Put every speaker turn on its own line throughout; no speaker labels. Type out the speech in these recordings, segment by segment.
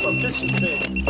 got fishing today.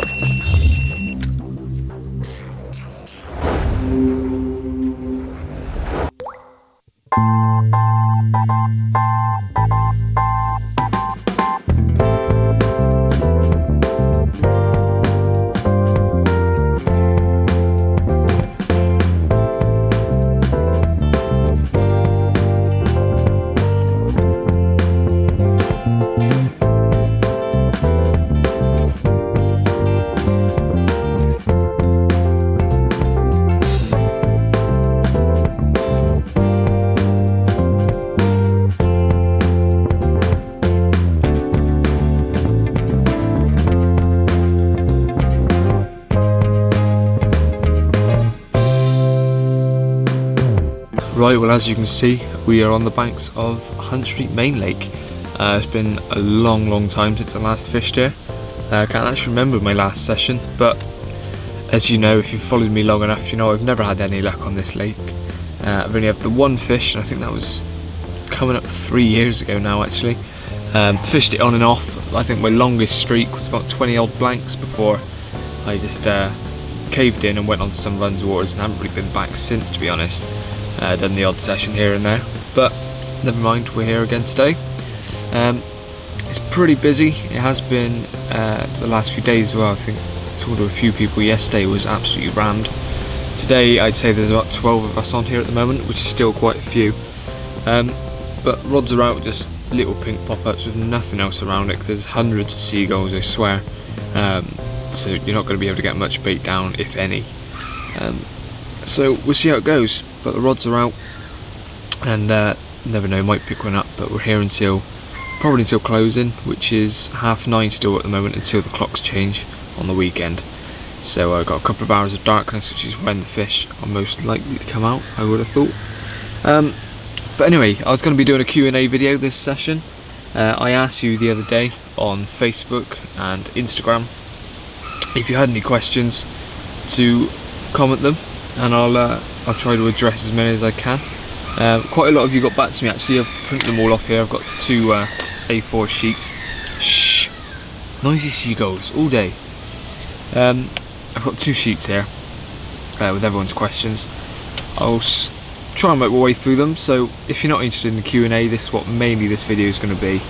Right, well, as you can see, we are on the banks of Hunt Street Main Lake. It's been a long time since I last fished here. I can't actually remember my last session, but as you know, if you've followed me long enough, you know I've never had any luck on this lake. I've only had the one fish, and I think that was coming up 3 years ago now, actually. Fished it on and off. I think my longest streak was about 20 odd blanks before I just caved in and went onto some runs waters, and haven't really been back since, to be honest. Done the odd session here and there, but never mind, we're here again today. It's pretty busy. It has been the last few days as well. I think talking to a few people yesterday was absolutely rammed. Today I'd say there's about 12 of us on here at the moment, which is still quite a few. But rods are out, just little pink pop-ups with nothing else around it. There's hundreds of seagulls, I swear. So you're not going to be able to get much bait down, if any. So we'll see how it goes, but the rods are out, and never know, might pick one up. But we're here until probably until closing, which is 9:30 still at the moment, until the clocks change on the weekend. So I've got a couple of hours of darkness, which is when the fish are most likely to come out, I would have thought. But anyway, I was going to be doing a Q&A video this session. I asked you the other day on Facebook and Instagram if you had any questions to comment them, and I'll try to address as many as I can. Quite a lot of you got back to me actually. I've printed them all off here. I've got two A4 sheets. Shh! Noisy seagulls all day. I've got 2 sheets here with everyone's questions. I'll try and make my way through them. So if you're not interested in the Q&A, this is what mainly this video is going to be,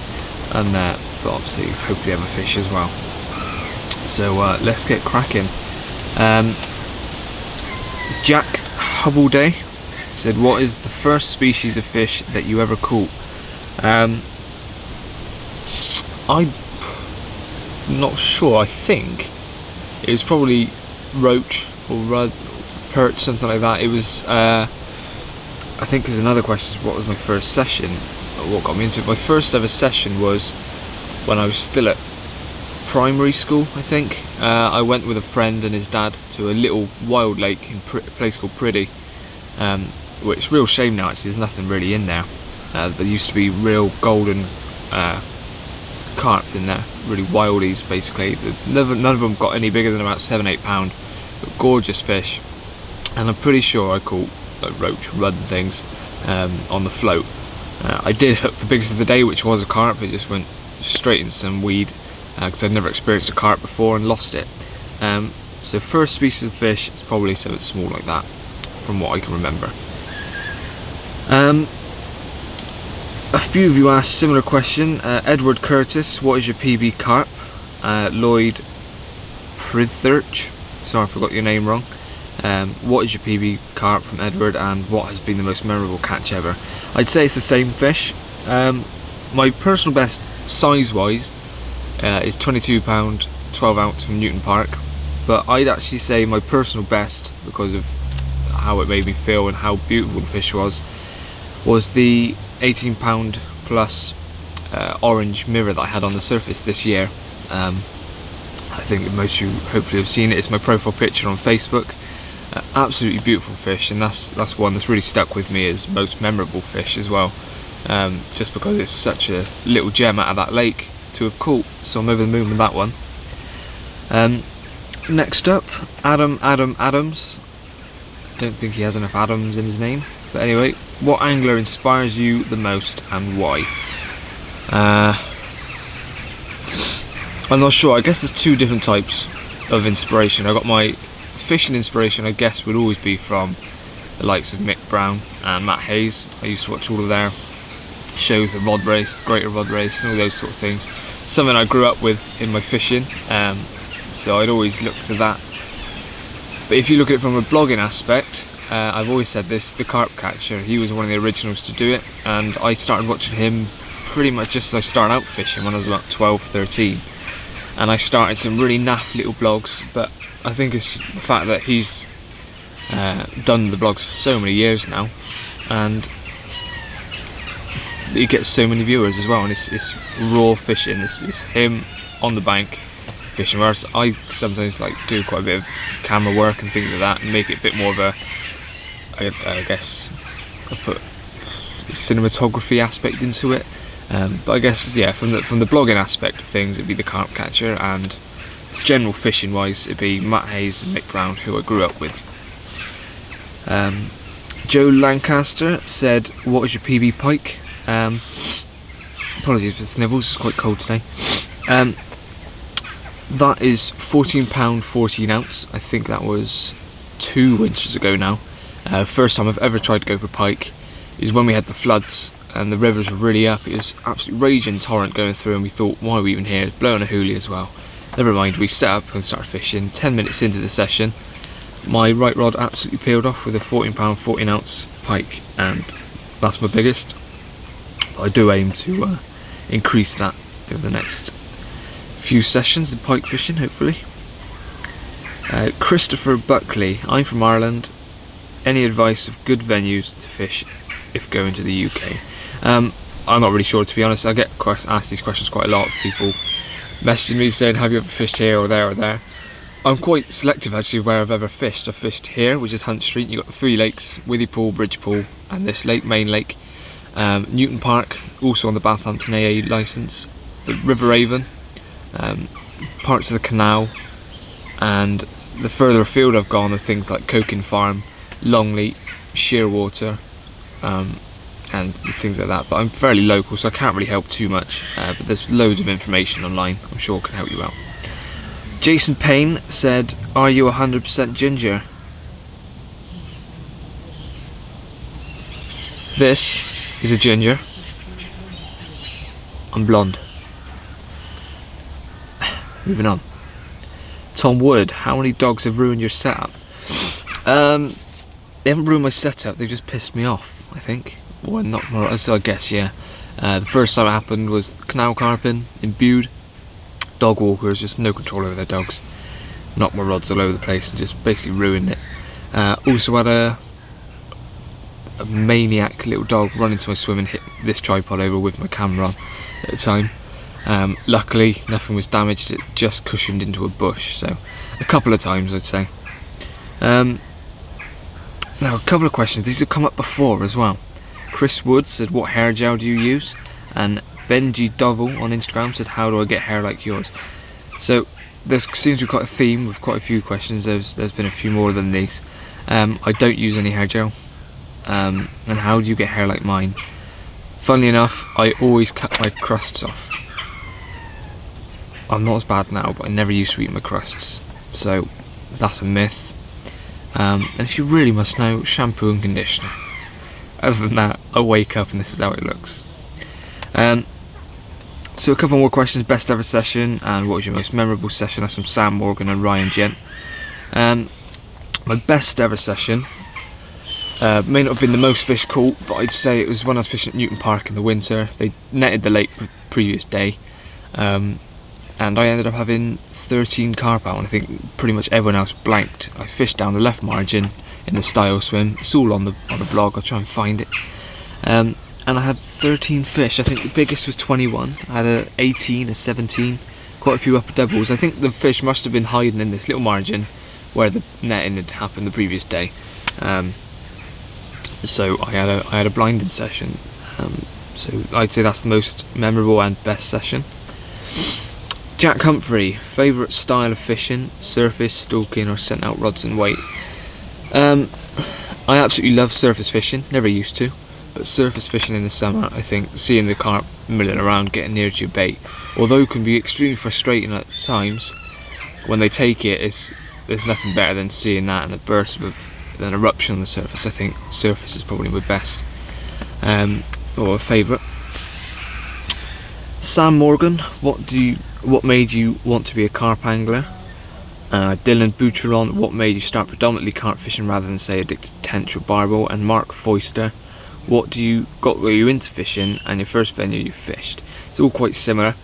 and but obviously hopefully have a fish as well. So let's get cracking. Jack Hubbleday said, what is the first species of fish that you ever caught? I'm not sure. I think it was probably roach or rudd, perch, something like that. It was I think there's another question, what was my first session, what got me into it. My first ever session was when I was still at primary school, I think. I went with a friend and his dad to a little wild lake in a place called Priddy, which is a real shame now actually, there's nothing really in there. There used to be real golden carp in there, really wildies basically. None of them got any bigger than about 7-8 pound, but gorgeous fish. And I'm pretty sure I caught like roach, rudd and things on the float. I did hook the biggest of the day, which was a carp. It just went straight into some weed, because I'd never experienced a carp before and lost it. So first species of fish is probably something small like that, from what I can remember. A few of you asked similar question. Edward Curtis, what is your PB carp? Lloyd Prithurch, sorry I forgot your name wrong. What is your PB carp from Edward, and what has been the most memorable catch ever? I'd say it's the same fish. My personal best size wise is 22 pound 12 ounce from Newton Park, but I'd actually say my personal best, because of how it made me feel and how beautiful the fish was the 18 pound plus orange mirror that I had on the surface this year. I think most of you hopefully have seen it. It's my profile picture on Facebook. Absolutely beautiful fish, and that's one that's really stuck with me as most memorable fish as well, just because it's such a little gem out of that lake to have caught, so I'm over the moon with that one. Next up, Adams. Don't think he has enough Adams in his name, but anyway, what angler inspires you the most and why? I'm not sure. I guess there's two different types of inspiration. I got my fishing inspiration, I guess, would always be from the likes of Mick Brown and Matt Hayes. I used to watch all of their shows, the rod race, the greater rod race, and all those sort of things. Something I grew up with in my fishing, so I'd always look to that. But if you look at it from a blogging aspect, I've always said this, the carp catcher, he was one of the originals to do it, and I started watching him pretty much just as I started out fishing when I was about 12, 13. And I started some really naff little blogs, but I think it's just the fact that he's done the blogs for so many years now, and he gets so many viewers as well, and it's raw fishing. It's him on the bank fishing, whereas I sometimes like do quite a bit of camera work and things like that, and make it a bit more of a, I guess I put a cinematography aspect into it. But I guess, yeah, from the blogging aspect of things, it'd be the carp catcher, and general fishing wise, it'd be Matt Hayes and Mick Brown, who I grew up with. Joe Lancaster said, "What is your PB pike?" Apologies for the snivels, it's quite cold today. That is £14 14 ounce. I think that was 2 winters ago now. First time I've ever tried to go for pike is when we had the floods and the rivers were really up. It was absolutely raging torrent going through, and we thought, why are we even here? It's blowing a hoolie as well. Never mind, we set up and started fishing. 10 minutes into the session, my right rod absolutely peeled off with a £14 14 ounce pike, and that's my biggest. But I do aim to increase that over the next few sessions of pike fishing, hopefully. Christopher Buckley, I'm from Ireland. Any advice of good venues to fish if going to the UK? I'm not really sure, to be honest. I get asked these questions quite a lot of people messaging me saying, have you ever fished here or there or there? I'm quite selective actually where I've ever fished. I've fished here, which is Hunt Street. You've got the 3 lakes, Withy Pool, Bridge Pool, and this lake, Main Lake. Newton Park, also on the Bathampton AA licence. The River Avon, parts of the canal, and the further afield I've gone are things like Coking Farm, Longleat, Shearwater, and things like that. But I'm fairly local, so I can't really help too much, but there's loads of information online I'm sure can help you out. Jason Payne said, are you 100% ginger? This is a ginger. I'm blonde. Moving on. Tom Wood, how many dogs have ruined your setup? They haven't ruined my setup, they've just pissed me off, I think. Or not more, so I guess, yeah. The first time it happened was canal carping in Bude. Dog walkers, just no control over their dogs. Knocked my rods all over the place and just basically ruined it. Also had a maniac little dog run into my swim and hit this tripod over with my camera on at the time. Luckily nothing was damaged, it just cushioned into a bush, so a couple of times I'd say. Now a couple of questions, these have come up before as well. Chris Wood said, what hair gel do you use? And Benji Dovell on Instagram said, how do I get hair like yours? So there seems to be quite a theme with quite a few questions. There's been a few more than these. I don't use any hair gel. And how do you get hair like mine? Funnily enough, I always cut my crusts off. I'm not as bad now, but I never used to eat my crusts, so that's a myth. And if you really must know, shampoo and conditioner. Other than that, I wake up and this is how it looks. So a couple more questions. Best ever session and what was your most memorable session? That's from Sam Morgan and Ryan Gent. My best ever session may not have been the most fish caught, but I'd say it was when I was fishing at Newton Park in the winter. They netted the lake the previous day, and I ended up having 13 carp out, and I think pretty much everyone else blanked. I fished down the left margin in the style swim. It's all on the blog, I'll try and find it. And I had 13 fish. I think the biggest was 21. I had a 18, a 17, quite a few upper doubles. I think the fish must have been hiding in this little margin where the netting had happened the previous day. So I had a blinded session. So I'd say that's the most memorable and best session. Jack Humphrey, favourite style of fishing, surface, stalking or sent out rods and weight? I absolutely love surface fishing, never used to. But surface fishing in the summer, I think seeing the carp milling around, getting near to your bait, although can be extremely frustrating at times, when they take it, there's nothing better than seeing that and a burst of an eruption on the surface. I think surface is probably my best or favourite. Sam Morgan, what made you want to be a carp angler? Dylan Boucheron, what made you start predominantly carp fishing rather than say addicted to tench or barbel? And Mark Foister, what were you into fishing and your first venue you fished? It's all quite similar.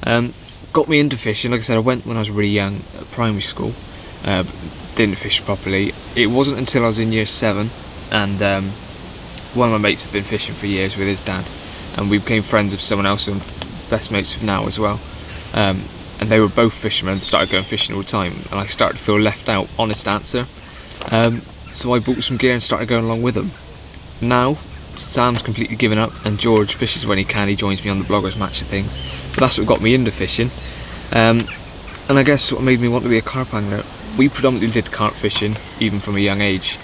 Got me into fishing, like I said, I went when I was really young at primary school. Didn't fish properly. It wasn't until I was in year 7 and one of my mates had been fishing for years with his dad, and we became friends with someone else who I'm best mates with now as well. And they were both fishermen and started going fishing all the time, and I started to feel left out, honest answer. So I bought some gear and started going along with them. Now Sam's completely given up and George fishes when he can. He joins me on the bloggers match and things, but that's what got me into fishing. And I guess what made me want to be a carp angler, we predominantly did carp fishing even from a young age,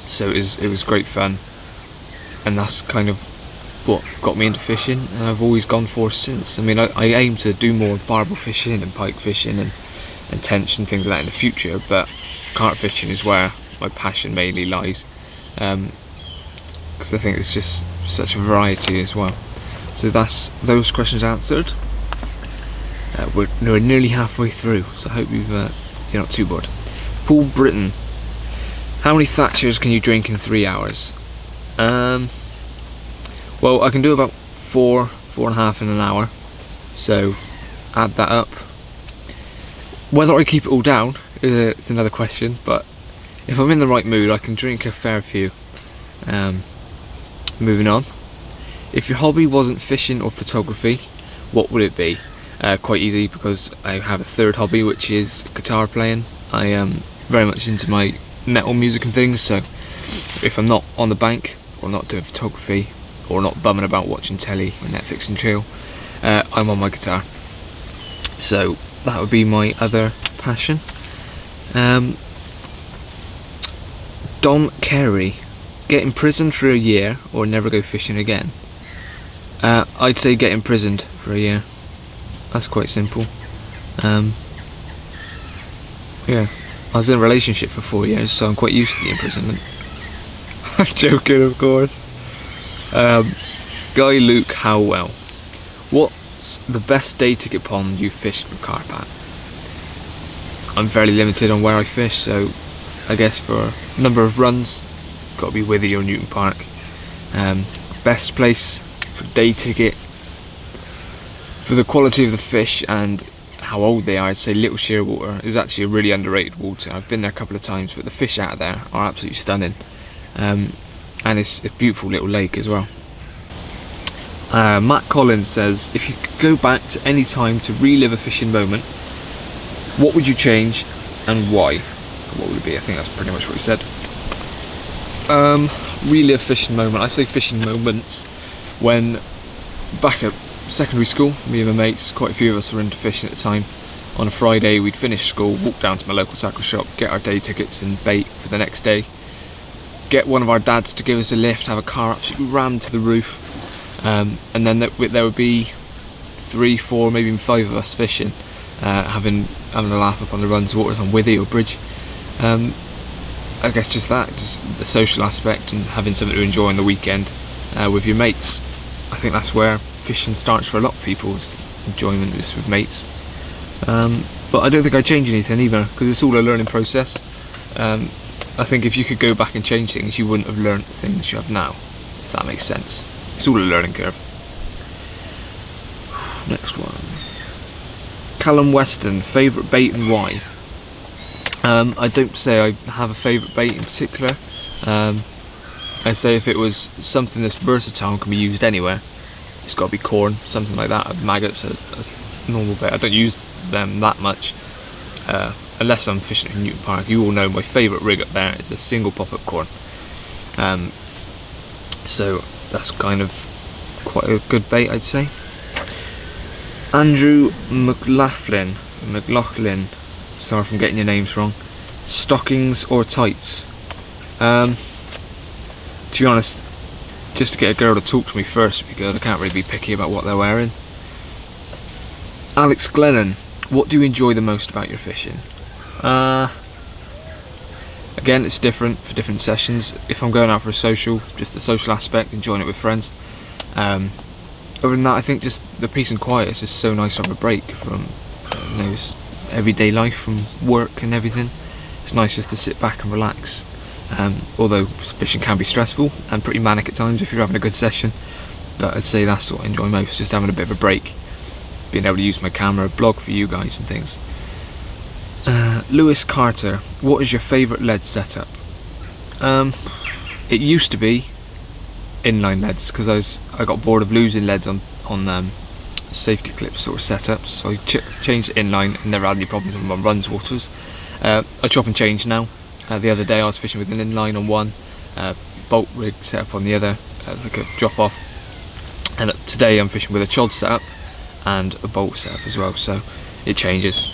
so it was great fun, and that's kind of what got me into fishing, and I've always gone for since. I mean, I aim to do more barbel fishing and pike fishing and tench and things like that in the future, but carp fishing is where my passion mainly lies, because I think it's just such a variety as well. So that's those questions answered. We're nearly halfway through, so I hope you're not too bored. Paul Britton, how many Thatchers can you drink in 3 hours? Well, I can do about 4.5 in an hour, so add that up. Whether I keep it all down it's another question, but if I'm in the right mood I can drink a fair few. Moving on. If your hobby wasn't fishing or photography, what would it be? Quite easy, because I have a third hobby, which is guitar playing. I am very much into my metal music and things, so if I'm not on the bank or not doing photography or not bumming about watching telly or Netflix and chill, I'm on my guitar. So that would be my other passion. Dom Carey, get imprisoned for a year or never go fishing again? I'd say get imprisoned for a year. That's quite simple. Yeah, I was in a relationship for 4 years, so I'm quite used to the imprisonment. I'm joking, of course. Guy Luke Howell, what's the best day ticket pond you fished for carp at? I'm fairly limited on where I fish, so I guess for a number of runs, got to be Withy or Newton Park. Best place for day ticket, for the quality of the fish and how old they are, I'd say Little Shearwater is actually a really underrated water. I've been there a couple of times, but the fish out of there are absolutely stunning. And it's a beautiful little lake as well. Matt Collins says, if you could go back to any time to relive a fishing moment, what would you change and why? What would it be? I think that's pretty much what he said. Relive fishing moment. I say fishing moments when back at secondary school, me and my mates, quite a few of us were into fishing at the time. On a Friday we'd finish school, walk down to my local tackle shop, get our day tickets and bait for the next day, get one of our dads to give us a lift, have a car absolutely rammed to the roof, and then there would be 3, 4, maybe even 5 of us fishing, having a laugh up on the runs, waters on Withy or Bridge. I guess just the social aspect and having something to enjoy on the weekend with your mates. I think that's where fishing starts for a lot of people's enjoyment, just with mates. But I don't think I'd change anything either, because it's all a learning process. I think if you could go back and change things, you wouldn't have learnt the things you have now, if that makes sense. It's all a learning curve. Next one. Callum Weston, favourite bait and why? I don't say I have a favourite bait in particular. I say if it was something that's versatile and can be used anywhere, it's got to be corn, something like that. Maggots are a normal bait. I don't use them that much, unless I'm fishing in Newton Park. You all know my favourite rig up there is a single pop-up corn. So that's kind of quite a good bait, I'd say. Andrew McLaughlin, sorry if I'm getting your names wrong. Stockings or tights? To be honest, just to get a girl to talk to me first would be good. I can't really be picky about what they're wearing. Alex Glennon, what do you enjoy the most about your fishing? Again, it's different for different sessions. If I'm going out for a social, just the social aspect, enjoying it with friends. Other than that, I think just the peace and quiet is just so nice to have a break from everyday life, from work and everything. It's nice just to sit back and relax. Although fishing can be stressful and pretty manic at times if you're having a good session, but I'd say that's what I enjoy most, just having a bit of a break, being able to use my camera, blog for you guys and things. Lewis Carter, what is your favourite lead setup? It used to be inline leads, because I got bored of losing leads on safety clip sort of setups, so I changed to inline and never had any problems with my runs waters. I chop and change now. The other day I was fishing with an inline on one, bolt rig setup on the other, like a drop off, and today I'm fishing with a chod setup and a bolt setup as well, so it changes.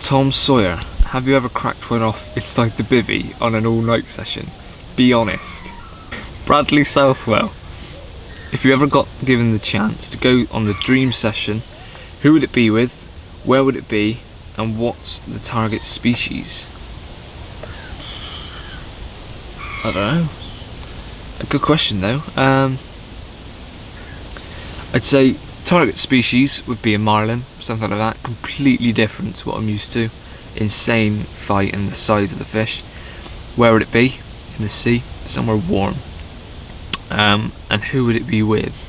Tom Sawyer, have you ever cracked one off inside the bivvy on an all-night session? Be honest. Bradley Southwell, if you ever got given the chance to go on the dream session, who would it be with, where would it be, and what's the target species? I don't know. A good question though. I'd say target species would be a marlin, something like that, completely different to what I'm used to. Insane fight and the size of the fish. Where would it be? In the sea, somewhere warm. And who would it be with?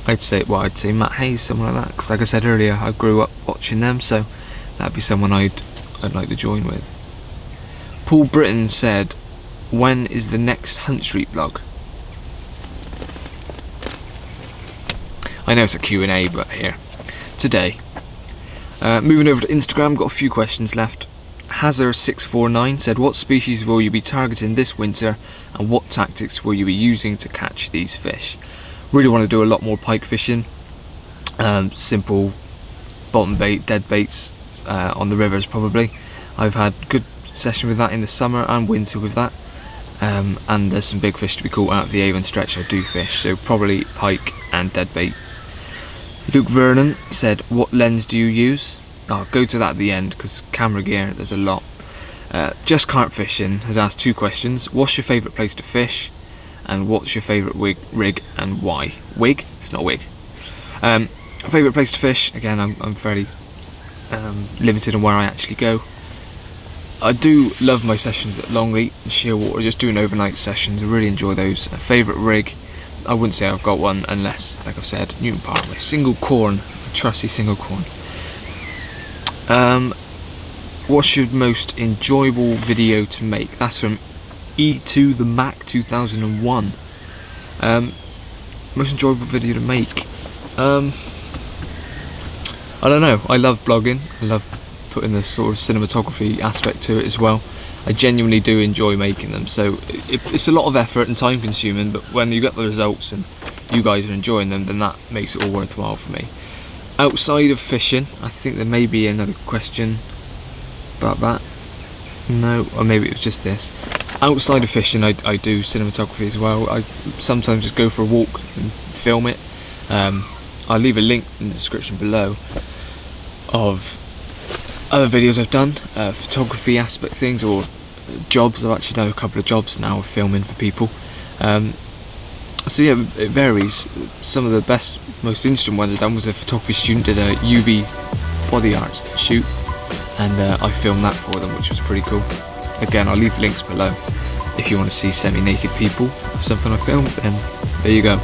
I'd say Matt Hayes, someone like that, because like I said earlier, I grew up watching them, so that'd be someone I'd like to join with. Paul Britton said, when is the next Hunt Street vlog? I know it's a Q&A, but here. Today. Moving over to Instagram, got a few questions left. Hazard649 said, what species will you be targeting this winter and what tactics will you be using to catch these fish? Really want to do a lot more pike fishing. Simple bottom bait, dead baits on the rivers probably. I've had good session with that in the summer and winter with that. And there's some big fish to be caught out of the Avon stretch I do fish, so probably pike and dead bait. Luke Vernon said, what lens do you use? I'll go to that at the end because camera gear, there's a lot. Just Carp Fishing has asked 2 questions. What's your favourite place to fish? And what's your favourite rig and why? Wig? It's not a wig. Favourite place to fish? Again, I'm fairly limited on where I actually go. I do love my sessions at Longleat and Shearwater, just doing overnight sessions. I really enjoy those. A favourite rig? I wouldn't say I've got one unless, like I've said, Newton Park, my single corn, a trusty single corn. What's your most enjoyable video to make? That's from E2 the Mac 2001. Most enjoyable video to make? I don't know. I love blogging. I love putting the sort of cinematography aspect to it as well. I genuinely do enjoy making them, so it's a lot of effort and time consuming, but when you get the results and you guys are enjoying them, then that makes it all worthwhile for me. Outside of fishing, I think there may be another question about that. No, or maybe it was just this. Outside of fishing, I do cinematography as well. I sometimes just go for a walk and film it. I'll leave a link in the description below of other videos I've done, photography aspect things, or jobs. I've actually done a couple of jobs now of filming for people. So yeah, it varies. Some of the best, most interesting ones I've done was a photography student did a UV body art shoot, and I filmed that for them, which was pretty cool. Again, I'll leave links below if you want to see semi-naked people of something I filmed, then there you go.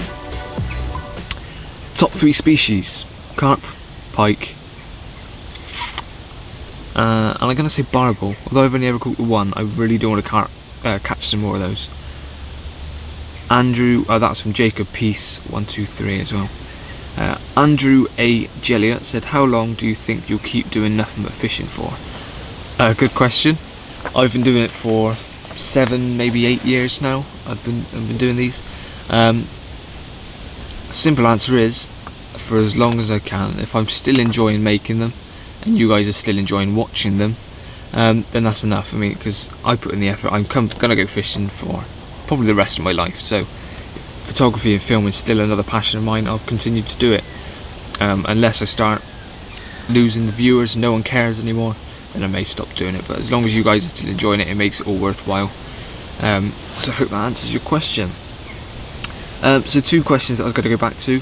Top 3 species: carp, pike, and I'm going to say barbel. Although I've only ever caught the one, I really do want to catch some more of those. Andrew, that's from Jacob Peace 123 as well. Andrew A. Jelliot said, how long do you think you'll keep doing nothing but fishing for? Good question. I've been doing it for 7, maybe 8 years now. I've been doing these. Simple answer is, for as long as I can. If I'm still enjoying making them, and you guys are still enjoying watching them, then that's enough for me, because I put in the effort. I'm gonna go fishing for probably the rest of my life, so photography and filming is still another passion of mine. I'll continue to do it unless I start losing the viewers, no one cares anymore, then I may stop doing it. But as long as you guys are still enjoying it, it makes it all worthwhile. So I hope that answers your question. So 2 questions that I was going to go back to: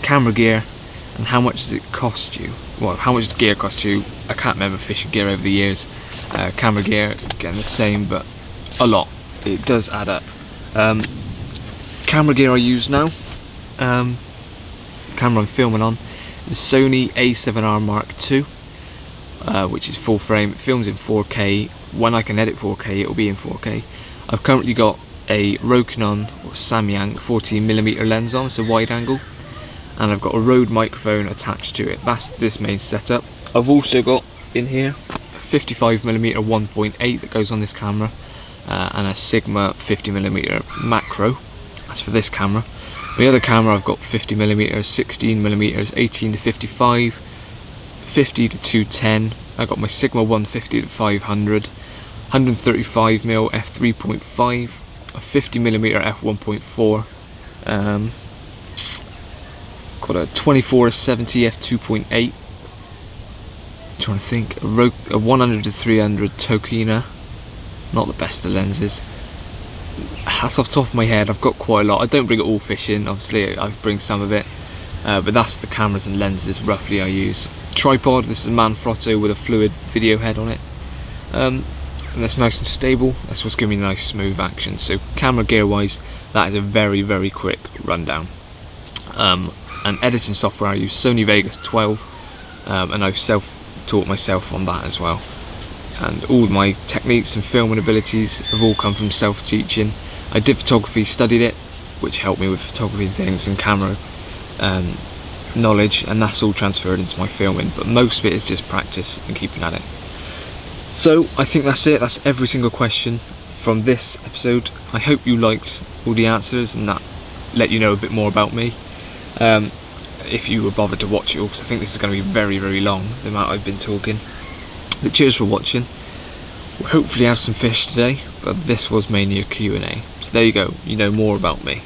camera gear and how much does it cost you? Well, how much does gear cost you? I can't remember fishing gear over the years. Camera gear, again, the same, but a lot. It does add up. Camera gear I use now, camera I'm filming on, the Sony A7R Mark II, which is full frame. It films in 4K. When I can edit 4K, it will be in 4K. I've currently got a Rokinon or Samyang 14mm lens on, so wide angle, and I've got a Rode microphone attached to it. That's this main setup. I've also got in here a 55mm 1.8 that goes on this camera, and a Sigma 50mm macro. That's for this camera. The other camera I've got 50mm, 16mm, 18 to 55, 50 to 210. I got my Sigma 150 to 500, 135mm f3.5, a 50mm f1.4, got a 24 to 70 f2.8. Trying to think, a 100 to 300 Tokina. Not the best of lenses. That's off the top of my head. I've got quite a lot. I don't bring it all fishing, obviously I bring some of it, but that's the cameras and lenses roughly I use. Tripod, this is a Manfrotto with a fluid video head on it, and that's nice and stable. That's what's giving me nice smooth action. So camera gear wise, that is a very, very quick rundown. And editing software, I use Sony Vegas 12, and I've self-taught myself on that as well. And all my techniques and filming abilities have all come from self-teaching. I did photography, studied it, which helped me with photography and things, and camera knowledge, and that's all transferred into my filming, but most of it is just practice and keeping at it. So I think that's it. That's every single question from this episode. I hope you liked all the answers and that let you know a bit more about me, if you were bothered to watch it all, because I think this is going to be very, very long, the amount I've been talking. But cheers for watching. We'll hopefully have some fish today, but this was mainly a Q&A. So there you go, you know more about me.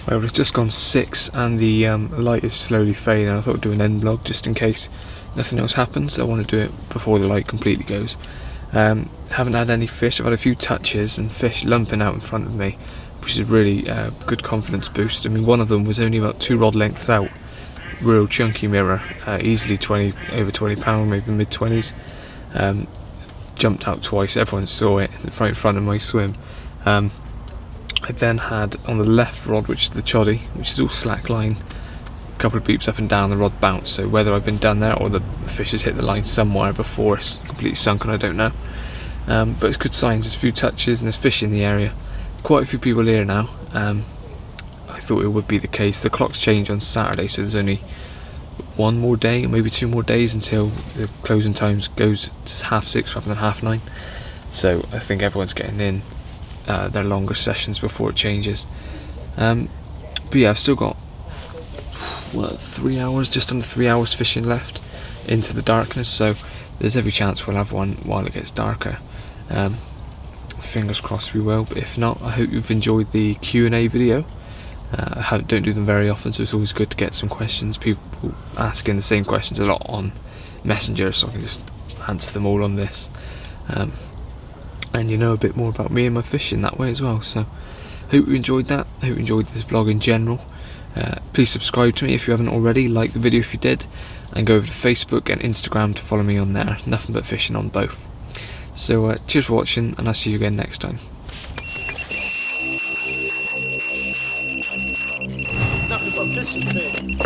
Well, it's just gone 6 and the light is slowly fading. I thought I'd do an end vlog just in case nothing else happens. I want to do it before the light completely goes. Haven't had any fish. I've had a few touches and fish lumping out in front of me, which is really good confidence boost. I mean, one of them was only about 2 rod lengths out, real chunky mirror, easily over 20 pound, maybe mid 20s. Jumped out twice. Everyone saw it right in front of my swim. I then had on the left rod, which is the choddy, which is all slack line, a couple of beeps up and down, the rod bounced. So whether I've been done there or the fish has hit the line somewhere before it's completely sunken, I don't know. But it's good signs. There's a few touches and there's fish in the area. Quite a few people here now. I thought it would be the case. The clocks change on Saturday, so there's only one more day, or maybe 2 more days until the closing times goes to 6:30 rather than 9:30. So I think everyone's getting in their longer sessions before it changes. But yeah, I've still got 3 hours, just under 3 hours fishing left into the darkness, so there's every chance we'll have one while it gets darker. Fingers crossed we will, but if not, I hope you've enjoyed the Q&A video. I don't do them very often, so it's always good to get some questions, people asking the same questions a lot on Messenger, so I can just answer them all on this. And you know a bit more about me and my fishing that way as well. So hope you enjoyed that. I hope you enjoyed this vlog in general. Please subscribe to me if you haven't already, like the video if you did, and go over to Facebook and Instagram to follow me on there. Nothing but fishing on both. So cheers for watching, and I'll see you again next time.
Nothing but fishing,